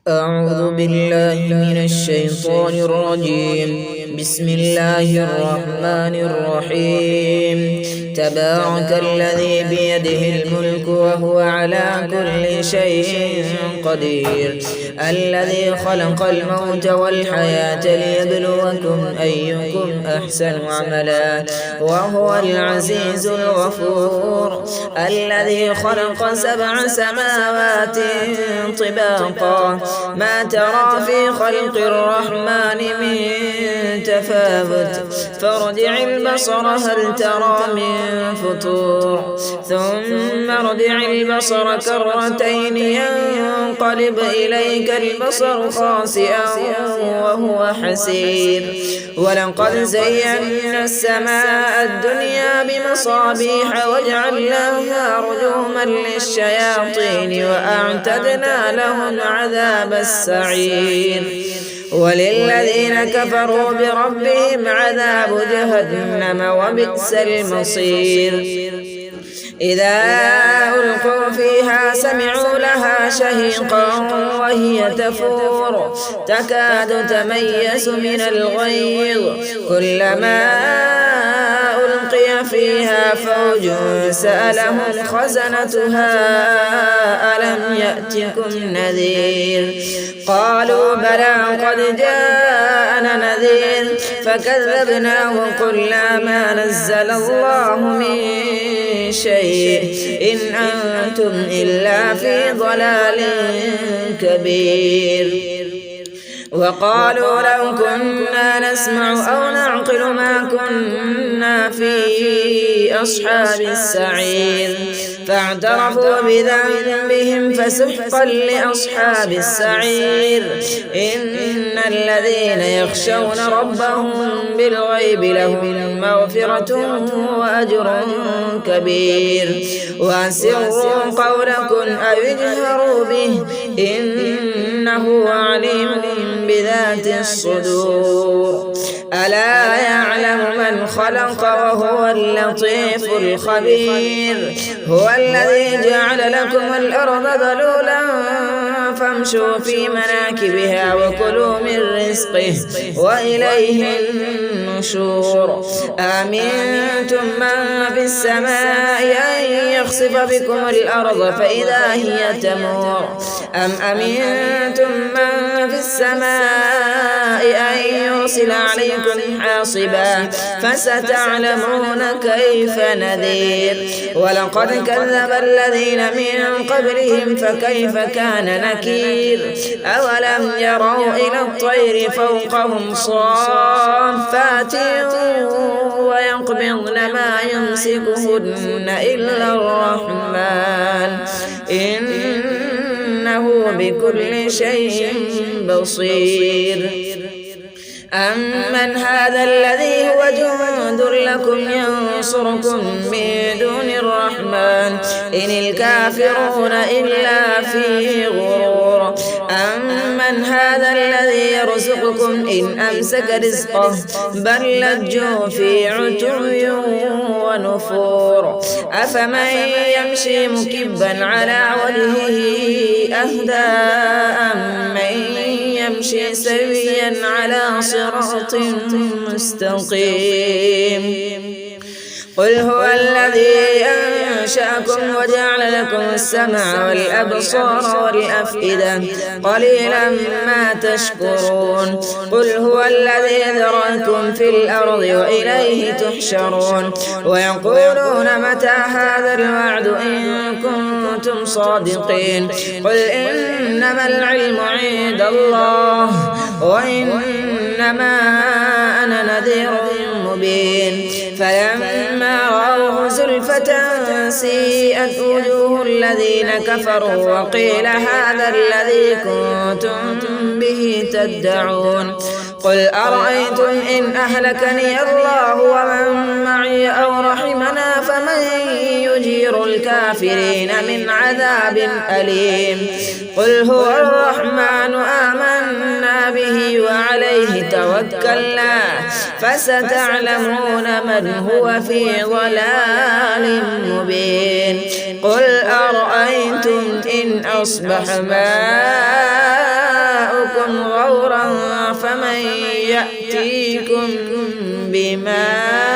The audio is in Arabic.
أعوذ بالله من الشيطان الرجيم. بسم الله الرحمن الرحيم. تبارك الذي بيده الملك وهو على كل شيء قدير، الذي خلق الموت والحياة ليبلوكم أيكم أحسن عملا، وهو العزيز الغفور، الذي خلق 7 سماوات طباقا، ما ترى في خلق الرحمن من تفاوت، فارجع البصر هل ترى من فطور، ثم ارجع البصر كرتين ينقلب إليك البصر خاسئا وهو حسير. ولقد زينا السماء الدنيا بمصابيح وجعلناها رجوما للشياطين وأعتدنا لهم عذاب السعير. وللذين كفروا بربهم عذاب جهنم وبئس المصير. إذا ألقوا فيها سمعوا لها شهيقا وهي تفور، تكاد تميز من الغيظ، كلما ألقي فيها فوج سألهم خزنتها ألم يأتكم نذير؟ قالوا بلى قد جاءنا نذير، فكذبنا وقلنا ما نزل الله من شيء إن أنتم إلا في ضلال كبير. وقالوا لو كنا نسمع أو نعقل ما كنا في أصحاب السعير، فاعترفوا بذنبهم فسحقا لأصحاب السعير. إن الذين يخشون ربهم بالغيب لهم مغفرة وأجر كبير. وأسروا قولكم أو اجهروا به إنه عليم بذات الصدور. ألا يعلم من خلق وهو اللطيف الخبير. هو الذي جعل لكم الأرض ذلولا فامشوا في مناكبها وكلوا من رزقه وإليه النشور. أأمنتم من في السماء أن يخسف بكم الأرض فإذا هي تمور، أم أمنتم من في السماء أن يرسل عليكم حاصبا، فستعلمون كيف نذير. ولقد كذب الذين من قبلهم فكيف كان نكير. أولم يروا إلى الطير فوقهم صافات ويقبضن ما يمسكهن إلا الرحمن إنه بكل شيء بصير. أمن هذا الذي هو جند لكم ينصركم من دون الرحمن إن الكافرون إلا في غرور. أمن هذا الذي يرزقكم إن أمسك رزقه بل لجوا في عتو ونفور. أفمن يمشي مكبا على وجهه أهدى أمن يمشي سويا على صراط مستقيم. قل هو الذي أنشأكم وجعل لكم السمع والأبصار والأفئدة قليلا ما تشكرون. قل هو الذي ذرأكم في الأرض وإليه تحشرون. ويقولون متى هذا الوعد إن كنتم صادقين. قل إنما العلم عند الله وإنما أنا نذير مبين. فلما رأوه زلفة سيئت وجوه الذين كفروا وقيل هذا الذي كنتم به تدعون. قل أرأيتم إن أهلكني الله ومن معي أو رحمنا فمن يجير الكافرين من عذاب أليم. قل هو الرحمن آمنا به وعليه توكلنا فستعلمون من هو في ضلال مبين. قل أرأيتم إن أصبح ماء أفمن يأتيكم بماء